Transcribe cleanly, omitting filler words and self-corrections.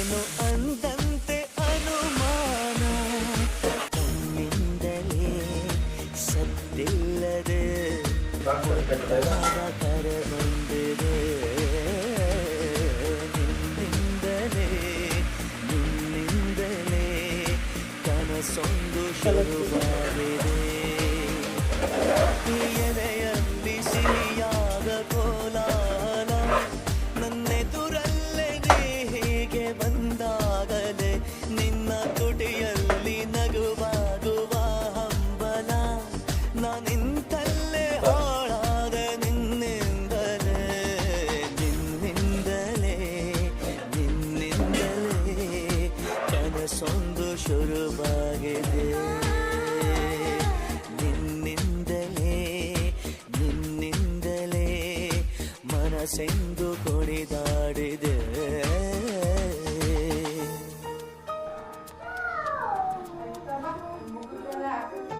ಏನು ಅಂದಂತೆ ಅನುಮಾನ ಕಣ್ಣಿಂದಲೇ ಸದ್ದಿಲ್ಲದೆ ಕರೆ ಬಂದಿದೆ ನಿನ್ನಿಂದಲೇ ಕನಸೊಂದು ಶುರುವಾಗಿದೆ ಎದೆಯಲ್ಲಿ ಸಿಹಿಯಾದ ಕೋಲಾಲ ನನ್ನೆದುರಲ್ಲೇ ನೀ ಹೀಗೆ ಬಂದಾಗಲೇ ನಿನ್ನ ತುಟಿಯಲ್ಲಿ ನಗುವಾಗುವ ಹಂಬಲ ನಾನಿಂತಲ್ಲೇ ಹಾಳಾದ ನಿನ್ನಿಂದಲೇ ಕನಸೊಂದು ಶುರುವಾಗಿದೆ ನಿನ್ನಿಂದಲೇ ಮನಸ್ಸೆಂದು ಕುಣಿದಾಡಿದೆ